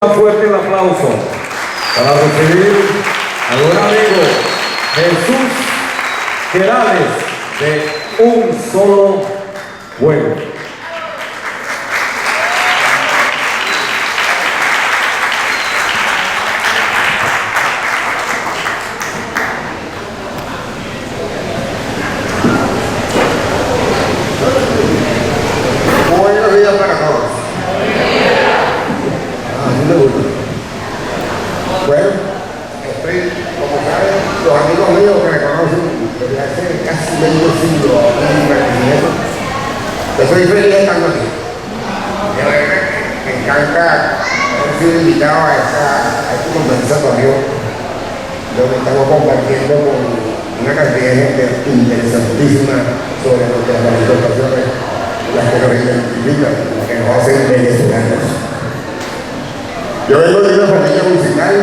Un fuerte el aplauso para recibir al buen amigo Jesús Querales de Un Solo Juego. Buenos días para todos. Bueno, estoy, como saben, los amigos míos que me conocen desde hace casi medio siglo, estoy feliz estando aquí. De verdad que me encanta haber sido invitado a este conversatorio donde estamos compartiendo con una cantidad de gente interesantísima sobre nuestras manifestaciones, las que nos identifican, las que nos hacen venezolanos. Yo vengo de una familia musical.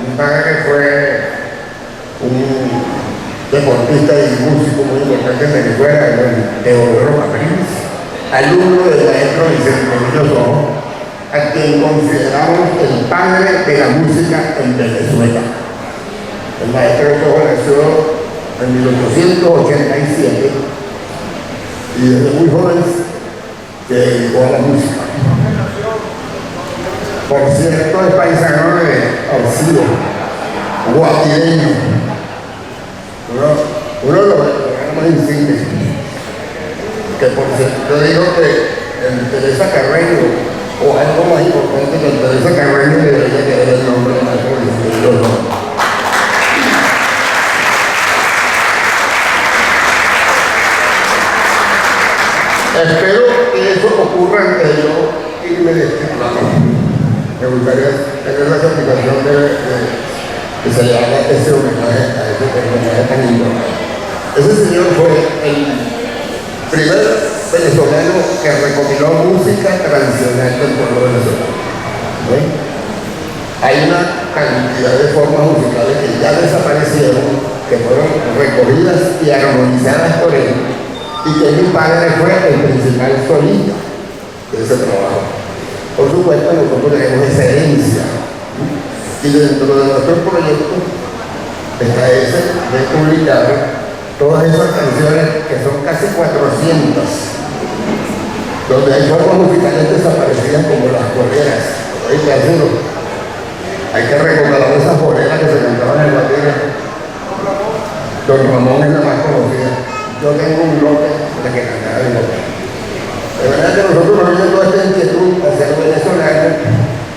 Mi padre fue un deportista y músico muy importante en Venezuela, el Teodoro Capriles, alumno del maestro Vicente Emilio Sojo, a quien consideramos el padre de la música en Venezuela. El maestro Sojo nació en 1887 y desde muy joven se dedicó a la música. Por cierto, es paisano de Alcido, guapireño, uno de los más insignes. Que por cierto, yo digo que en Teresa Carreño, o algo más importante que en Teresa Carreño, debería quedar el nombre de Marco Vicente. Espero que eso ocurra antes de yo irme de este plano. Me gustaría tener la certificación que se le haga ese homenaje a ese personaje tan importante. Ese señor fue el primer venezolano que recopiló música tradicional del pueblo venezolano. ¿Sí? Hay una cantidad de formas musicales que ya desaparecieron, que fueron recogidas y armonizadas por él, y que mi padre fue el principal solista de ese trabajo. Por supuesto, nosotros tenemos esa herencia, y dentro de nuestro proyecto está ese de publicar todas esas canciones, que son casi 400, donde hay formas musicales desaparecidas como las boleras. Hay que recordar esas boleras que se cantaban en la tierra. Don Ramón es la más conocida. Yo tengo un bloque de que cantaba en la tierra. De verdad que nosotros nos vimos toda esta inquietud a ser venezolanos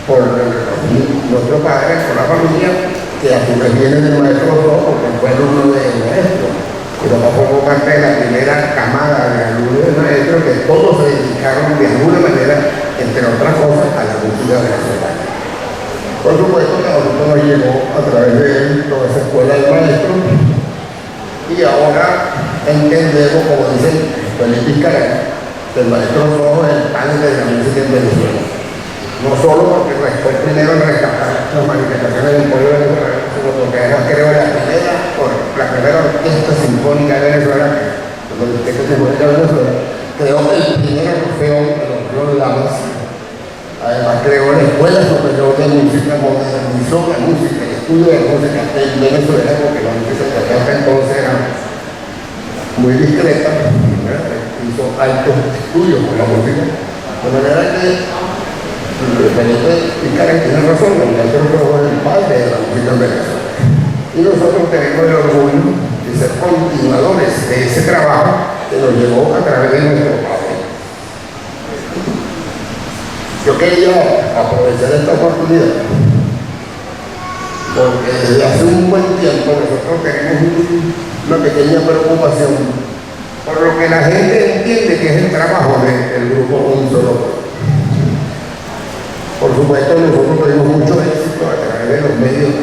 por nuestro padre, por la familia, que a su vez viene del maestro Sojo, porque fue alumno del maestro. Y papá formó parte de la primera camada de alumnos del maestro, que todos se dedicaron de alguna manera, entre otras cosas, a la música venezolana. Por supuesto que a nosotros nos llegó a través de él toda esa escuela del maestro, y ahora entendemos, como dice Felipe Iscarán, el maestro Sojo es el padre de la música en Venezuela. No solo porque fue el primero en rescatar las manifestaciones del pueblo venezolano, sino porque además creo la primera orquesta sinfónica de Venezuela, la Orquesta Sinfónica de Venezuela, creó el primer orfeón de los Ríos Lamas. Además creó la Escuela Superior de Música, modernizó la música, el estudio de música en Venezuela, porque la música que hasta entonces era muy discreta, hizo altos estudios con la música, de manera que Felipe Iscarán tiene razón, el maestro Sojo es el padre de la música en Venezuela. Y nosotros tenemos el orgullo de ser continuadores de ese trabajo que nos llevó a través de nuestro padre. Yo quería aprovechar esta oportunidad porque desde hace un buen tiempo nosotros tenemos una pequeña preocupación por lo que la gente entiende que es el trabajo del grupo Un Solo Juego. Por supuesto, nosotros tuvimos mucho éxito a través de los medios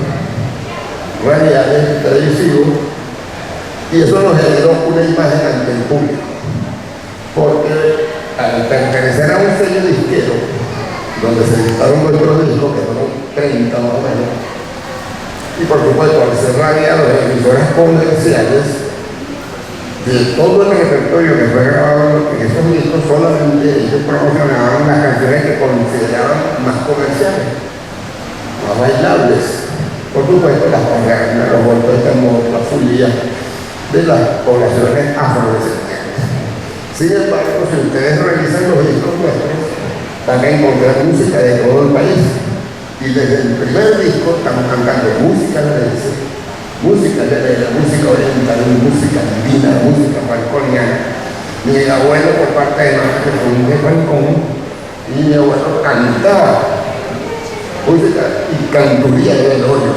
radiales, televisivos, y eso nos generó una imagen ante el público, porque al pertenecer a un sello disquero donde se editaron nuestros discos, que fueron 30 más o menos, y por supuesto al ser radiados en emisoras comerciales, de todo el repertorio que fue grabado en esos discos, solamente ellos promocionaban las canciones que consideraban más comerciales, más bailables. Por supuesto, las conganas, los golpes de tambor, la fulía de las poblaciones afrodescendientes. Sin embargo, si ustedes revisan los discos nuestros, van a encontrar música de todo el país. Y desde el primer disco estamos cantando música de música de la música oriental, música andina, música falconiana. Mi abuelo, por parte de mamá, que fue un de Falcón, y mi abuelo cantaba música y canturía de velorio.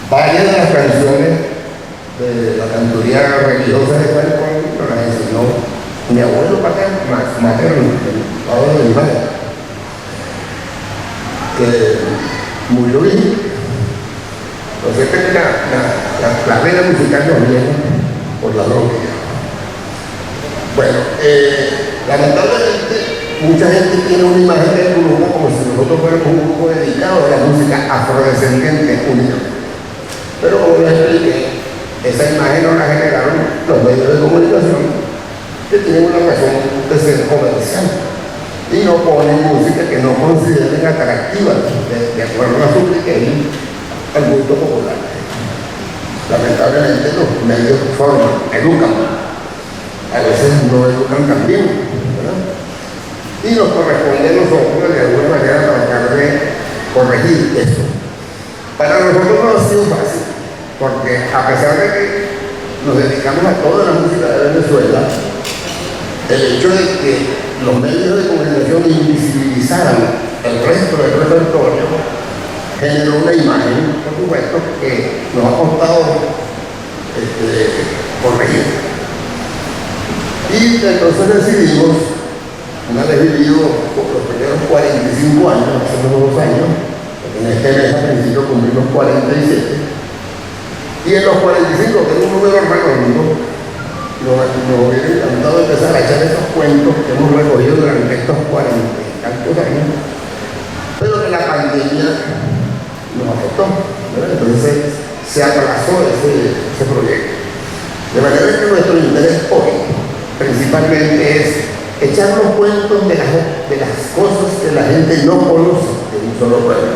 Varias de las canciones de la canturía religiosa de Falcón nos las enseñó mi abuelo materno, el padre de mi madre, que murió bien. Entonces la vena musical nos viene por la bronquia. Bueno, lamentablemente mucha gente tiene una imagen del grupo como si nosotros fuéramos un grupo dedicado a la música afrodescendiente únicamente. Pero como les expliqué, esa imagen no la generaron los medios de comunicación, que tienen una razón de ser comercial y no ponen música que no consideren atractiva de acuerdo a su criterio al gusto popular. Lamentablemente los medios forman, educan, a veces no educan tan bien, ¿verdad? Y nos corresponde a nosotros de alguna manera tratar de corregir eso. Para nosotros no ha sido fácil, porque a pesar de que nos dedicamos a toda la música de Venezuela, el hecho de que los medios de comunicación invisibilizaran el resto del repertorio generó una imagen, por supuesto, que nos ha costado corregir. Y entonces decidimos, una vez vivido los primeros 45 años, hace unos 2 años, porque en este mes a principio cumplimos 47, y en los 45, que es un número redondo, nos hubiera encantado empezar a echar esos cuentos que hemos recogido durante estos 40 y tantos años, pero que la pandemia nos afectó, ¿verdad? Entonces se aplazó ese proyecto. De manera que nuestro interés hoy principalmente es echar los cuentos de las cosas que la gente no conoce de un solo pueblo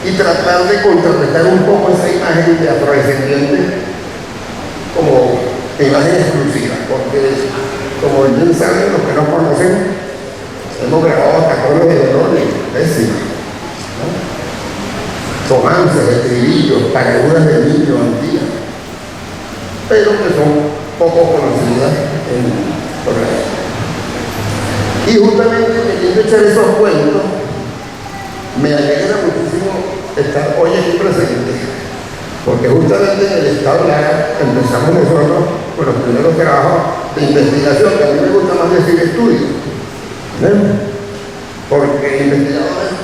y tratar de contrarrestar un poco esa imagen de afrodescendiente como imagen exclusiva, porque como bien saben los que no conocen, hemos grabado hasta coros de dolor y décimas, ¿no? Romances, estribillos, paraguas de niño antiguas, pero que son poco conocidas por la gente. Y justamente queriendo echar esos cuentos, me alegra muchísimo estar hoy aquí presente, porque justamente en el Estado Lara empezamos nosotros con los primeros trabajos de investigación, que a mí me gusta más decir estudio, ¿no? Porque investigadores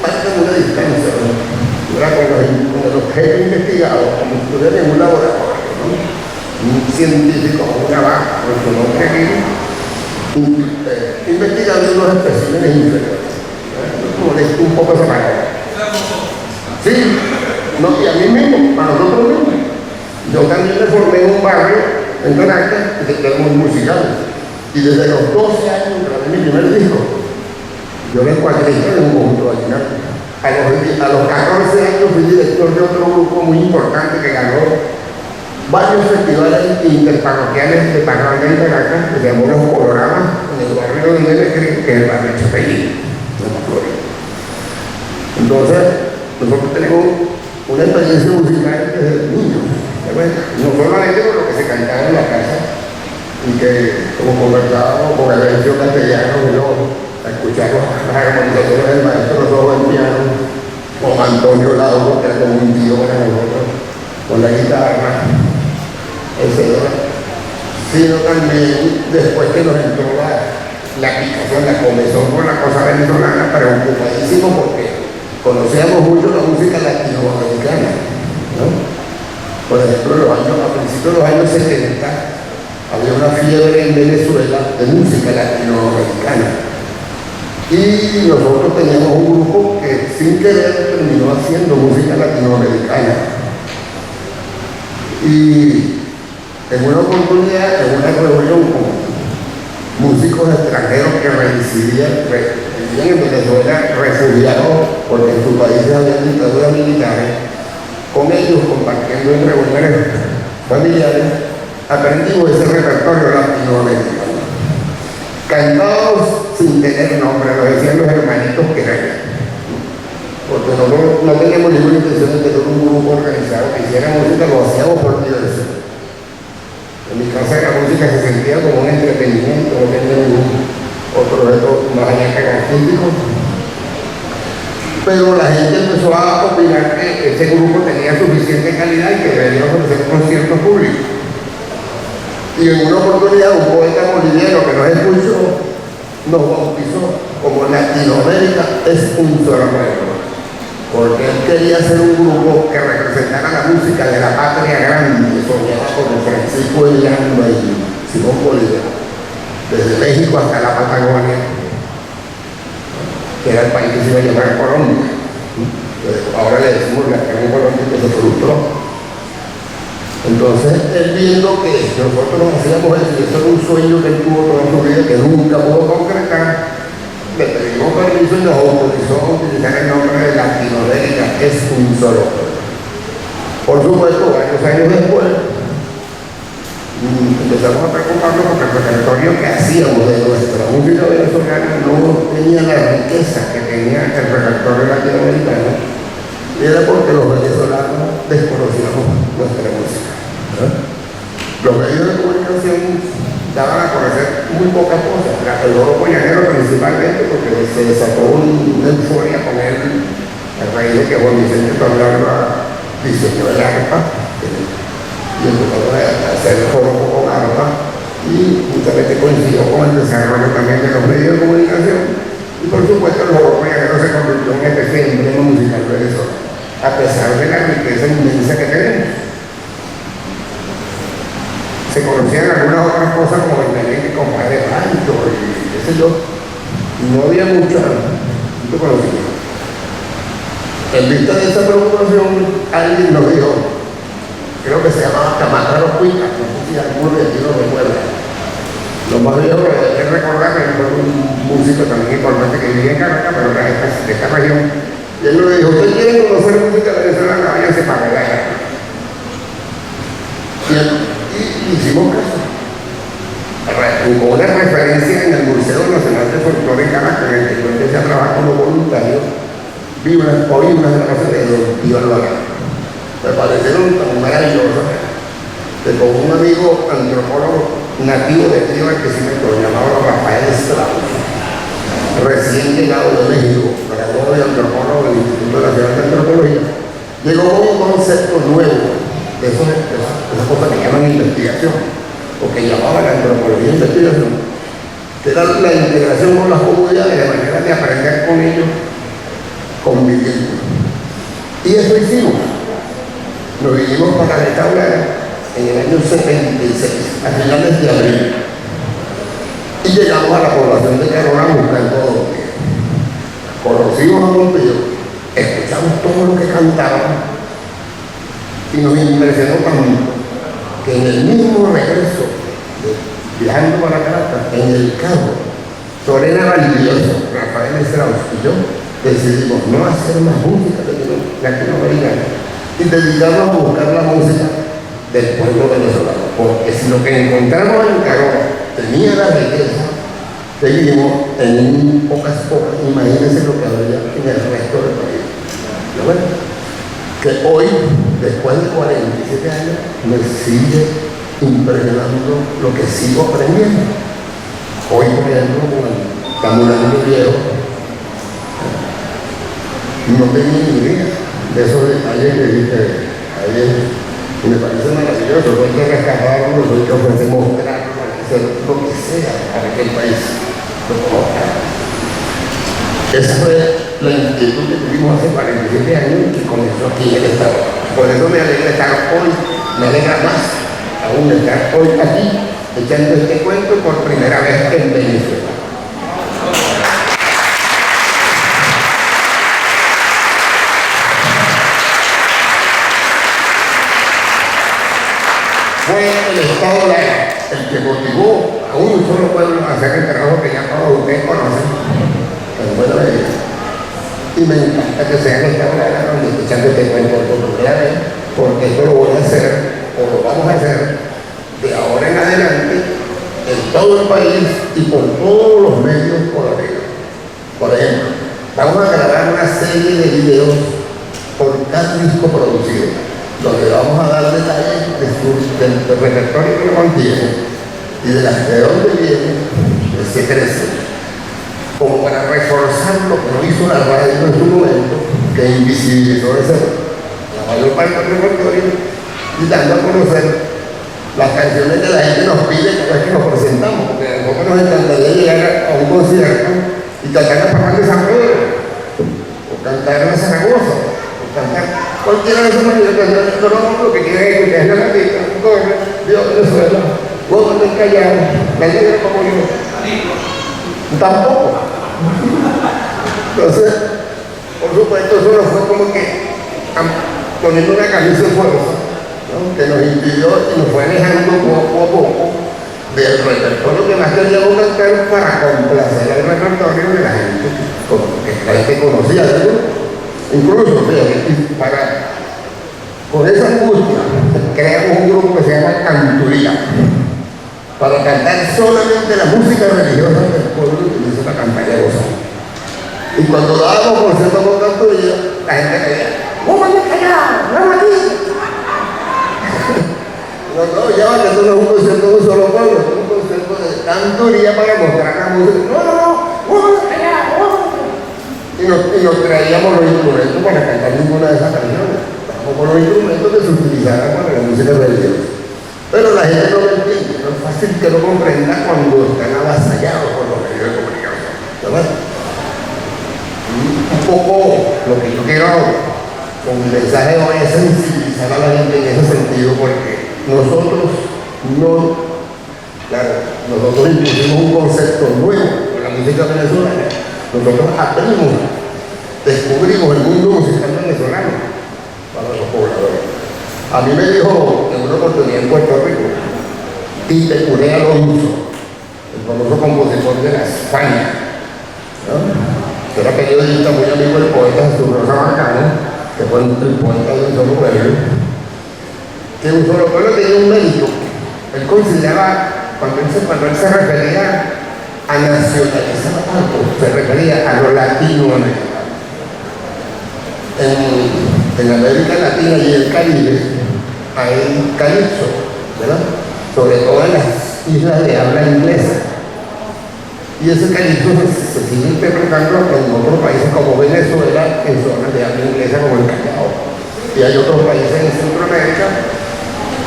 marcan una distancia, ¿no? Con el objeto investigado, como si estuviera en un laboratorio, ¿no? Un científico o una vaca, con su nombre aquí, investigando unos especímenes inferiores. ¿No? Molesto un poco esa palabra. Sí, no, y a mí mismo, a nosotros mismos. Yo también me formé en un barrio, en Caracas, que tenemos musicales. Y desde los 12 años grabé mi primer disco. Yo me cuadrillé en un conjunto vallenato. A los 14 años fui director de otro grupo muy importante que ganó varios festivales interparroquiales de parranda en Caracas, que se llamó Los Coloramas, en el barrio donde me crié, que es el barrio Chapelín, en la Florida. Entonces, nosotros tenemos una experiencia musical desde niños, no solamente con lo que se cantaba en la casa, y que como conversábamos con el versión castellano, a escuchar las armonizaciones del maestro Rojo en piano, con Antonio Lauro, que era como un tío para nosotros, con la guitarra, etc. Sino también después que nos entró la picazón, la comezón con la cosa venezolana, preocupadísimo porque conocíamos mucho la música latinoamericana, ¿no? Por ejemplo, a principios de los años 70 había una fiebre en Venezuela de música latinoamericana. Y nosotros teníamos un grupo que sin querer terminó haciendo música latinoamericana. Y En una oportunidad, en una reunión con músicos extranjeros que vivían en Venezuela, refugiados porque en sus países había dictaduras militares, con ellos compartiendo en reuniones familiares, aprendimos ese repertorio latinoamericano. Cantados sin tener nombre, lo decían los hermanitos que eran. Porque nosotros no teníamos ninguna intención de tener un grupo organizado que hiciera música, lo hacíamos por diversión. En mi casa la música se sentía como un entretenimiento, no tenía ningún otro reto más allá que artístico. Pero la gente empezó a opinar que ese grupo tenía suficiente calidad y que debería ofrecer conciertos públicos. Y en una oportunidad un poeta boliviano que nos escuchó nos bautizó como Latinoamérica es un solo pueblo, porque él quería hacer un grupo que representara la música de la patria grande, soñada por Francisco de Llano y Simón Bolívar, desde México hasta la Patagonia, que era el país que se iba a llamar Colombia. Ahora le decimos la gran Colombia que se frustró. Entonces, él viendo que nosotros hacíamos eso, y eso era un sueño que él tuvo toda su vida, que nunca pudo concretar, le pedimos permiso y nos autorizó a utilizar el nombre de Latinoamérica, es un solo pueblo. Por supuesto, varios años después, empezamos a preocuparnos porque el repertorio que hacíamos de nuestra música venezolana no tenía la riqueza que tenía el repertorio latinoamericano, y era porque los venezolanos desconocíamos nuestra música. Los medios de comunicación daban a conocer muy pocas cosas, el oro llanero principalmente, porque se desató una euforia con él a raíz de que Juan Vicente Torrealba diseñó el arpa y empezó a hacer el joropo con arpa, y justamente coincidió con el desarrollo también de los medios de comunicación, y por supuesto el joropo llanero se convirtió en una especie de emblema musical venezolano, a pesar de la riqueza inmensa que tenemos. Se conocían algunas otras cosas como el merengue, compadre Pancho y qué sé yo, y no había mucho conocimiento. En vista de esa preocupación, alguien nos dijo, creo que se llamaba Camataro Cuica, no sé si alguno de aquí lo recuerda. Los más viejos deben recordar que fue un músico también importante que vivía en Caracas, pero era de esta región. Y él nos dijo, ¿ustedes quieren conocer música venezolana? Váyanse para allá. Y hicimos caso. Con una referencia en el Museo Nacional de Folclore en Caracas, en el que yo empecé a trabajar como voluntario, oí unas grabaciones de Don Pío Alvarado. Me parecieron tan maravillosas que con un amigo antropólogo nativo de aquí de Barquisimeto, llamado Rafael Strauss, recién llegado de México, graduado de antropólogo del Instituto Nacional de Antropología, llegó con un concepto nuevo de esas cosas que llaman investigación, o que llamaban la antropología de investigación, que era la integración con las comunidades de manera de aprender con ellos, conviviendo. Y eso hicimos. Nos vinimos para la tabla en el año 76, a finales de abril, y llegamos a la población de Carona buscando a Don Pío. Conocimos a Don Pío, escuchamos todo lo que cantaban, y nos impresionó tanto que en el mismo regreso, viajando para Caracas, en el carro, Sorena Valdivieso, Rafael Strauss y yo decidimos no hacer más música latinoamericana y dedicarnos a buscar la música del pueblo venezolano, porque si lo que encontramos en Carona tenía la riqueza, seguimos en pocas, imagínense lo que habría en el resto del país. ¿No ven? Que hoy, después de 47 años, me sigue impresionando lo que sigo aprendiendo. Hoy, por ejemplo, con el Tambourino Viejo, no tenía ni idea de esos detalles que dije ayer, y me parece maravilloso. Hoy hay que rescatarlo, hoy que ofrecer mostrarlo, hacer lo que sea para que el país lo conozca. Esa fue la inquietud que tuvimos hace 47 años y que comenzó aquí en el Estado. Por eso me alegra estar hoy, me alegra más aún estar hoy aquí, echando este cuento por primera vez en Venezuela. Fue el Estado Lara, el que motivó a un solo pueblo a hacer el trabajo que ya todos ustedes conocen, el pueblo de Dios. Y me encanta que sea en Estado Lara donde estoy echando este cuento por primera vez, porque esto lo voy a hacer, o lo vamos a hacer, de ahora en adelante, en todo el país y por todos los medios coloridos. Por ejemplo, vamos a grabar una serie de videos por cada disco producido, donde vamos a dar detalles del repertorio que lo contiene y de dónde viene, se crece, como para reforzar lo que no hizo la radio en su momento, que invisibilizó la mayor parte del repertorio y dando a conocer las canciones que la gente nos pide cada vez que nos presentamos, porque a nosotros nos encantaría llegar a un concierto y cantar la parranda de San Pedro, o cantar en Zaragoza, o cantar cualquiera de esas maneras de cantar. No, lo que quieren es escuchar la gatita, Dios, Venezuela, vos del Callao, la negra como yo. Tampoco. Entonces, por supuesto, eso no fue como que poniendo una camisa de fuerza, ¿no? Que nos impidió y nos fue alejando poco a poco del repertorio que más queríamos cantar para complacer el repertorio de la gente, que la gente conocía, ¿no? Incluso, fíjate, con esa angustia creamos un grupo que se llama Canturía, para cantar solamente la música religiosa del pueblo que hizo la campaña de gozo. Y cuando dábamos conciertos con Canturía, la gente decía, ¡vamos a callar! ¡Vamos aquí! No, ya va, que esto no es un concierto de un solo pueblo, es un concierto de Canturía para mostrar la música. ¡No! ¡Vamos a callar! Y nos traíamos los instrumentos para cantar ninguna de esas canciones. Como los instrumentos que se utilizaran para la música religiosa. Pero la gente no lo entiende, no es fácil que lo comprenda cuando están avasallados por los medios de comunicación, ¿verdad? Un poco lo que yo quiero con mi mensaje hoy es sensibilizar a la gente en ese sentido, porque nosotros impusimos un concepto nuevo de la música venezolana. Nosotros descubrimos el mundo musical venezolano para los pobladores. A mí me dijo en una oportunidad en Puerto Rico, Tite Curé Alonso, el famoso compositor de la España, ¿no? Que era periodista, muy amigo del poeta Jesús Rosa Marcano, que fue el poeta de un solo pueblo, que un solo pueblo tenía un mérito. Él consideraba, cuando él se refería a nacionalizar algo, se refería a lo latinoamericano. En América Latina y el Caribe hay calipso, ¿verdad? Sobre todo en las islas de habla inglesa. Y ese calipso se sigue interpretando en otros países como Venezuela, en zonas de habla inglesa como el Callao. Y hay otros países en Centroamérica,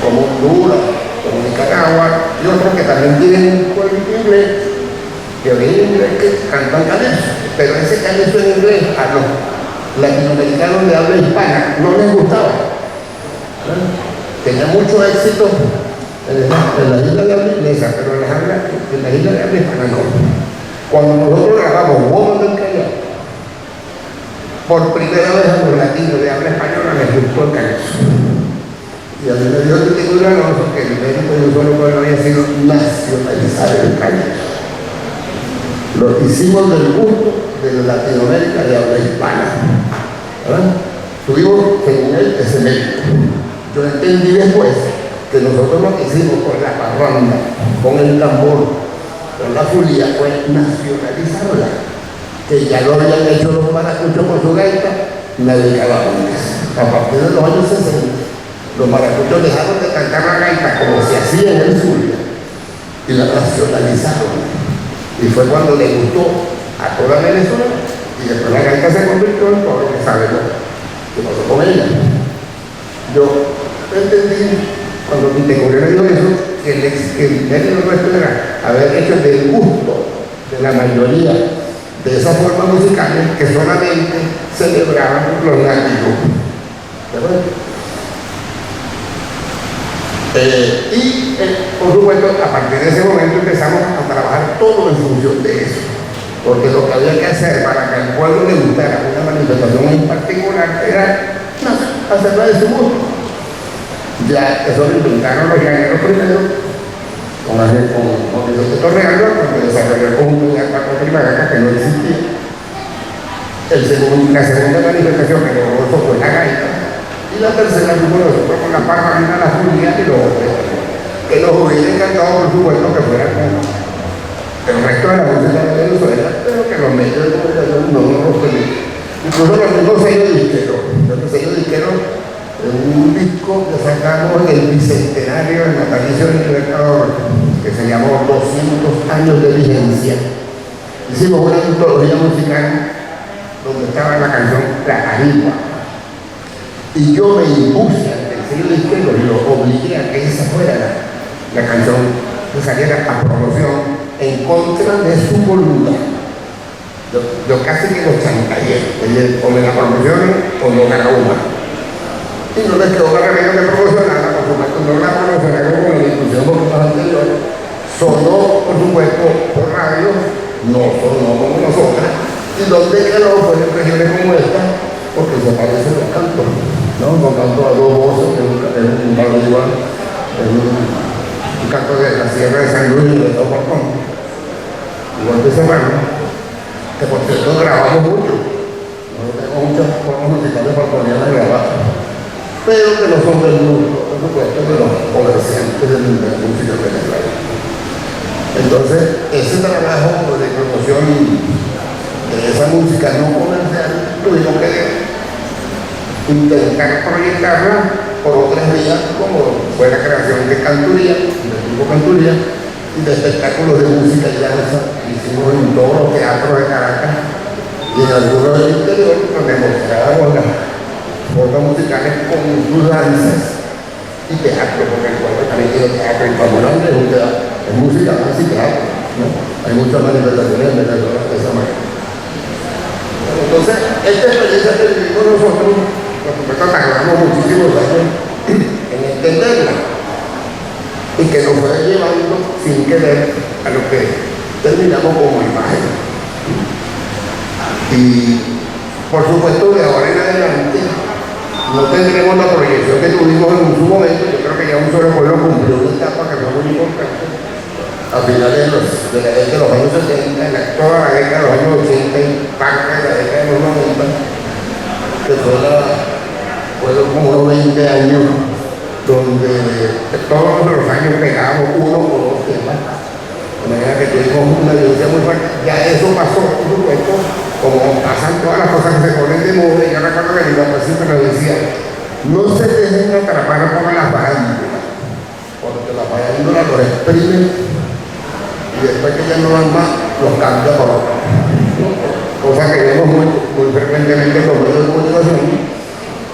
como Honduras, como Nicaragua, y otros que también tienen un pueblo inglés, que origen inglés, que cantan calipso. Pero ese calipso en inglés, a los latinoamericanos de habla hispana no les gustaba. Tenía mucho éxito en las islas de habla inglesa, pero en las islas de habla hispana no. Cuando nosotros grabamos Woman del Callao, por primera vez a los latinos de habla española les gustó el calipso. Y a mí me dio Tite Curé Alonso que el mérito de un solo pueblo había sido nacionalizar el calipso. Lo hicimos del gusto de Latinoamérica de habla hispana, ¿verdad? Tuvimos, según él, ese mérito. Yo entendí después que nosotros lo que hicimos con la parranda, con el tambor, con la fulía, fue nacionalizarla, que ya lo habían hecho los maracuchos con su gaita, nadie cantaba antes. A partir de los años 60, los maracuchos dejaron de cantar la gaita como se hacía en el sur y la nacionalizaron. Y fue cuando le gustó a toda Venezuela, y después la gaita se convirtió en todo lo que sabemos que pasó con ella. Yo entendí, cuando Tite Curé me dio eso, que el mérito nuestro era haber hecho del gusto de la mayoría de esas formas musicales que solamente celebraban los nativos. ¿Verdad? Por supuesto, a partir de ese momento empezamos a trabajar todo en función de eso, porque lo que había que hacer para que al pueblo le gustara una manifestación en particular era hacerla de su gusto. Ya eso lo inventaron los llaneros primero, con Vicente Torrealba, cuando desarrolló el conjunto de Paco Primagaca, que no existía. La segunda manifestación que logró eso fue la gaita. Y la tercera grupo nosotros con la parranda, la judía y los otros. Que nos hubiera encantado, por supuesto, que fuera con el resto de la música de Venezuela, pero que los medios de comunicación no nos permiten. Incluso los mismos sellos disqueros. Los sellos disqueros, un disco que sacamos en el bicentenario del natalicio del Libertador, que se llamó 200 años de vigencia. Hicimos una antología musical donde estaba la canción La Arigua. Y yo me impuse ante el sello disquero y lo obligué a que esa fuera la canción que saliera a promoción en contra de su voluntad. Yo casi que lo chantajeé, o me la promocionen o no gana una. Y no les quedó más remedio que promocionarla, por supuesto, no la promocionaron con la discusión por los anteriores. Sonó, por supuesto, por radio, no sonó como nosotras, y donde quedó fue en regiones como esta, porque se parece al canto, ¿no? Con canto a dos voces, en un palo igual, en un canto de la Sierra de San Luis y de todo Portón. Igual de semana, que por cierto grabamos mucho. No tengo muchas formas musicales para poner a grabar, pero que no son del mundo, por supuesto, de los comerciantes de la música venezolana. Entonces, ese trabajo de promoción de esa música no comercial tuvimos que intentar proyectarla por otras vías, como fue la creación de Canturía, del grupo Canturía, y de espectáculos de música y danza. Hicimos en todos los teatros de Caracas y en algunos del interior, donde mostrábamos las formas musicales con sus danzas y teatro, porque el pueblo también tiene teatro infamulante, es un teatro, es música, danza y teatro, ¿no? Hay muchas manifestaciones en Venezuela de esa manera. Bueno, entonces, esta experiencia que vivimos nosotros, por supuesto, tardamos muchísimos años en entenderla y que nos fue llevando sin querer a lo que terminamos como imagen. Y por supuesto, de ahora en adelante no tendremos la proyección que tuvimos en su momento. Yo creo que ya un solo pueblo cumplió una etapa que fue muy importante a finales de los años 70, toda la década de los años 80 y parte de la década de los 90, que fueron como unos 20 años donde todos los años pegábamos uno o dos temas, de manera que tuvimos una vivencia muy fuerte. Ya eso pasó, por supuesto, como pasan todas las cosas que se ponen de moda. Y yo recuerdo que mi papá siempre nos decía: no se dejen atrapar por las farándulas, porque la farándula los exprime y después que ya no van más, los cambia por otro. Cosa que vemos muy frecuentemente en los medios de comunicación,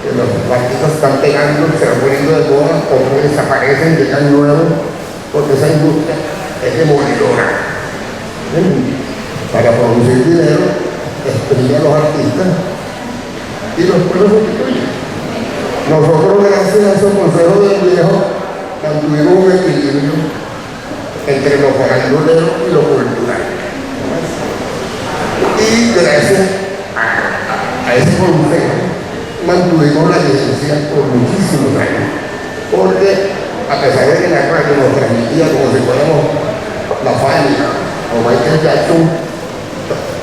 que los artistas están pegando, se van poniendo de moda, otros desaparecen, llegan nuevos, porque esa industria es demolidora. Para producir dinero, exprime a los artistas y los pueblos sustituyen. Nosotros, gracias a esos consejos del viejo, mantuvimos un equilibrio entre lo farandulero y lo cultural. Y gracias a ese consejo mantuvimos la licencia por muchísimos años, porque a pesar de que la radio nos transmitía como si fuéramos la Fania o Michael Jackson,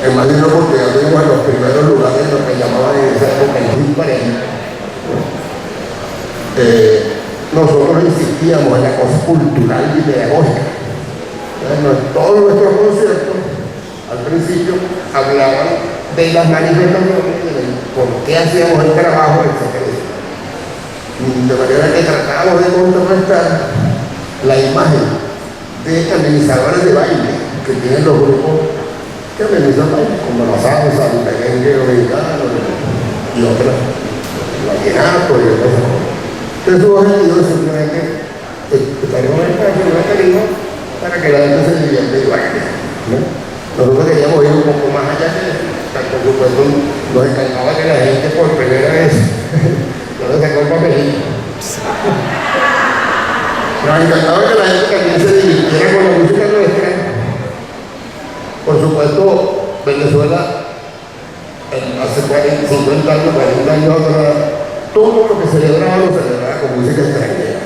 en más de una oportunidad tuvimos en los primeros lugares en los que llamaban en esa época el Hit Parade. Nosotros insistíamos en la cosa cultural y pedagógica. Todos nuestros conciertos al principio hablaban de las manifestaciones, de por qué hacíamos el trabajo, etc. De manera que tratábamos de contrarrestar la imagen de administradores de baile que tienen los grupos que administran baile, como la salsa, el merengue dominicano y otras, el vallenato y otras cosas. Entonces su objetivo es simplemente estaremos en el mecanismo para que la gente se divierta y baile, ¿no? Nosotros queríamos ir un poco más allá de eso. Por supuesto, nos encantaba que la gente por primera vez no le sacó el papelito. Nos encantaba que la gente también se divirtiera con la música nuestra. Por supuesto, Venezuela hace 50 años, 40 años atrás, todo lo que celebraba lo celebraba con música extranjera.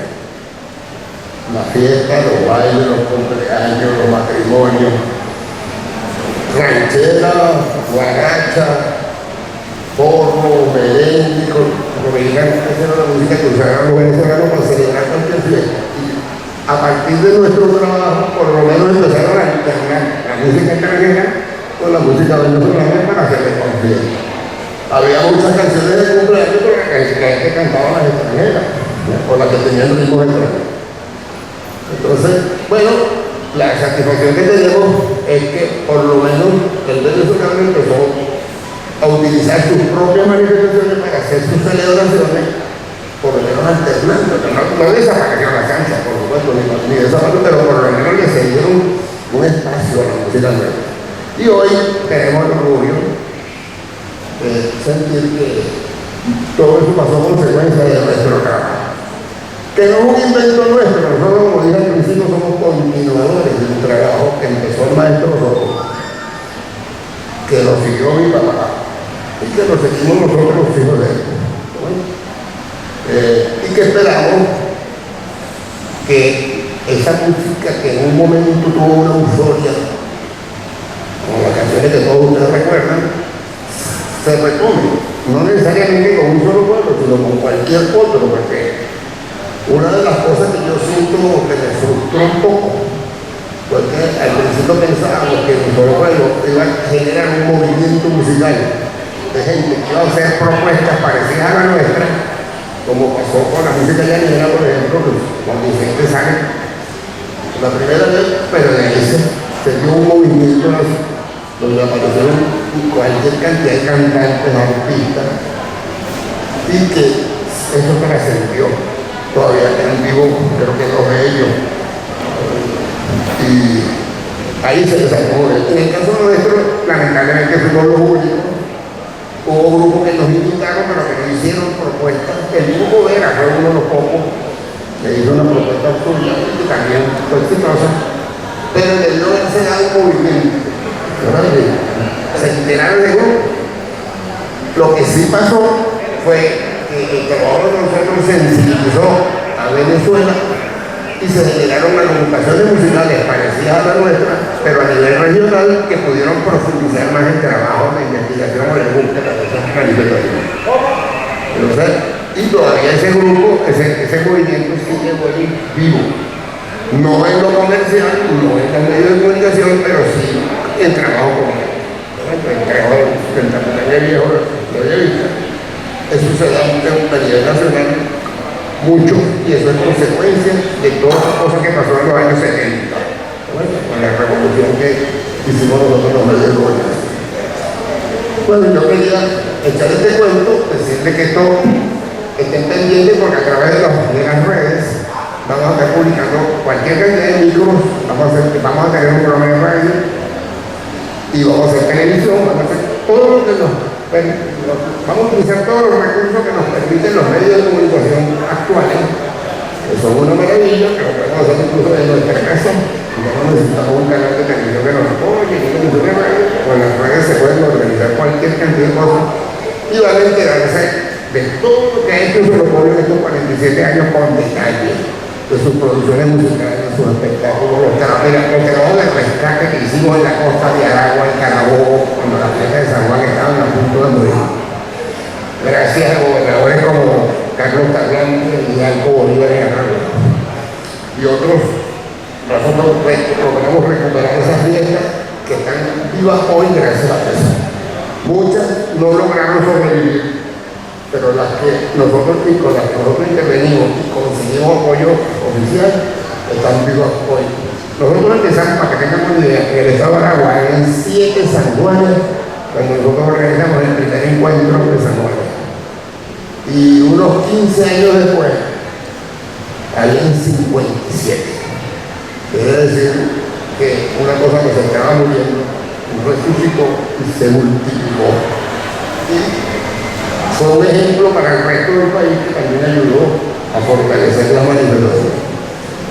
la fiesta, los bailes, los cumpleaños, los matrimonios, ranchera, guaracha, porro, merengue, como digan, esa era la música que usaban los venezolanos para celebrar cualquier fiesta. Y a partir de nuestro trabajo, por lo menos empezaron a alternar la música extranjera con la música venezolana para hacerle conciertos. Había muchas canciones de cumpleaños con las que la gente cantaba las extranjeras, por las que tenían ritmos extranjeros. Entonces, bueno, la satisfacción que tenemos es que por lo menos el venezolano empezó a utilizar sus propias manifestaciones para hacer sus celebraciones, por lo menos alternando, no desapareció la cancha, por supuesto, ni desapareció, pero por lo menos le cedieron un espacio a la música nueva. Y hoy tenemos el orgullo de sentir que todo eso pasó a consecuencia de nuestro trabajo. Que no es un invento nuestro, nosotros, como dije al principio, somos continuadores de un trabajo que empezó el maestro Rojo, que lo siguió mi papá y que lo seguimos nosotros los hijos de él. Y que esperamos que esa música que en un momento tuvo una euforia, como las canciones que todos ustedes recuerdan, se retome, no necesariamente con un solo pueblo, sino con cualquier otro, porque una de las cosas que yo siento que me frustró un poco fue que al principio pensábamos que un solo pueblo iba a generar un movimiento musical de gente que iba a hacer propuestas parecidas a la nuestra, como pasó con la música llanera, por ejemplo, cuando Vicente sale la primera vez, pero de ahí se dio un movimiento donde aparecieron cualquier cantidad de cantantes, artistas, y que eso trascendió. Todavía quedan vivos, creo que dos de ellos. Y ahí se desarmó. En el caso nuestro, lamentablemente fuimos los únicos. Hubo grupos que nos invitaron, pero que no hicieron propuestas. El grupo Vera fue uno de los pocos que hizo una propuesta suya, que también fue exitosa, pero el no haberse dado un movimiento. Se enteraron de grupo. Lo que sí pasó fue el trabajo de nosotros sensibilizó a Venezuela y se generaron agrupaciones musicales parecidas a la nuestra, pero a nivel regional, que pudieron profundizar más el trabajo de investigación o de búsqueda de esas manifestaciones. Y todavía ese grupo, ese movimiento sigue vivo. No en lo comercial, no en los medios de comunicación, pero sí en trabajo comunitario. El trabajo del Tapucaña Viejo, lo había visto. Eso se da a nivel nacional mucho, y eso es consecuencia de todas las cosas que pasó en los años 70, con la revolución que hicimos nosotros los medios de comunicación. Bueno, yo quería echar este cuento, decirle que esto estén pendientes, porque a través de las redes vamos a estar publicando cualquier cantidad de micros, vamos a tener un programa de radio y vamos a hacer televisión, vamos a hacer todo lo que vamos a utilizar todos los recursos que nos permiten los medios de comunicación actuales, que son una maravilla, que lo podemos hacer incluso en nuestra casa. No necesitamos un canal de televisión que nos apoye, ni una emisora de radio. Con las redes se pueden organizar cualquier cantidad de cosas y van a enterarse de todo lo que ha hecho Solopolio en estos 47 años con detalle, de sus producciones musicales, de sus espectáculos, los trabajos de rescate que hicimos en la costa de Aragua, en Carabobo, cuando las fiestas de San Juan estaban a punto de morir. Gracias a gobernadores como Carlos Tagliani y Alco Bolívar en Aragua. Y otros, nosotros logramos recuperar esas fiestas que están vivas hoy gracias a eso. Muchas no lograron sobrevivir, pero las que nosotros intervenimos y conseguimos apoyo oficial están vivos hoy. Nosotros empezamos, para que tengan una idea, en el estado de Aragua, en 7 San Juanes, cuando nosotros organizamos el primer encuentro de San Juan. Y unos 15 años después, habían 57. Quiere decir que una cosa que se estaba muriendo, resucitó y se multiplicó. Y fue un ejemplo para el resto del país que también ayudó a fortalecer la manifestación.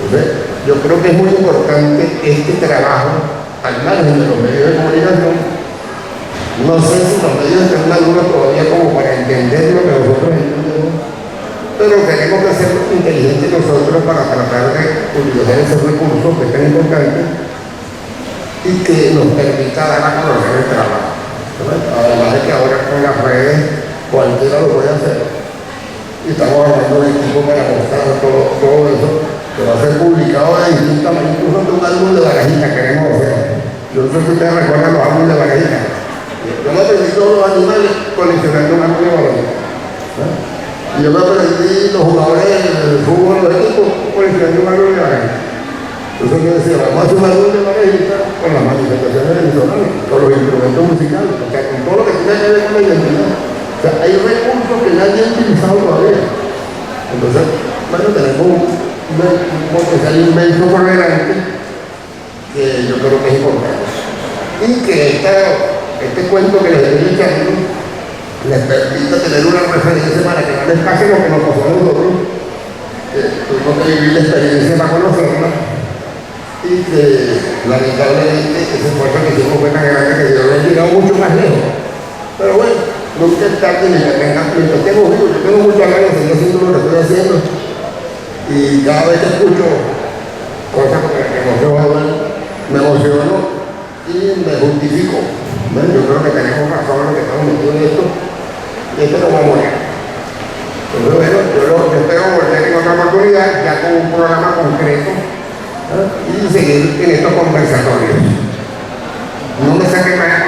Entonces, yo creo que es muy importante este trabajo al margen de los medios de comunicación. No sé si los medios están maduros todavía como para entender lo que nosotros entendemos, pero tenemos tenemos que ser inteligentes nosotros para tratar de utilizar esos recursos que es tan importante y que nos permita dar a conocer el trabajo. Además de que ahora con las redes cualquiera lo puede hacer. Y estamos hablando de equipo para mostrar todo eso, que va a ser publicado de distintas maneras, incluso de un álbum de Barajita queremos hacer. Yo no sé si ustedes recuerdan los álbumes de Barajita. Yo me aprendí todos los animales coleccionando un álbum de Barajita. Y yo me aprendí los jugadores del fútbol, los equipos, coleccionando un álbum de Barajita. Entonces yo decía, vamos a hacer un álbum de Barajita con las manifestaciones venezolanas, con los instrumentos musicales, o sea, con todo lo que tiene que ver con la identidad. O sea, hay recursos que nadie ha utilizado todavía. Entonces, bueno, tenemos un potencial inmenso por delante que yo creo que es importante. Y que este cuento que les estoy echando les permita tener una referencia para que no les pase lo que nos pasó a nosotros. Tuvimos que vivir la experiencia para conocerla y que lamentablemente ese esfuerzo que hicimos fue tan grande que yo no he llegado mucho más lejos. Pero bueno, nunca es tarde ni que tengo vivo. Yo tengo muchas ganas de seguir haciendo lo que estoy haciendo y cada vez que escucho cosas que me emociono y me justifico. Bueno, yo creo que tenemos razón en lo que estamos metidos en esto y esto no va a morir. Entonces bueno, yo espero volver en otra oportunidad ya con un programa concreto y seguir en estos conversatorios. No me saquen más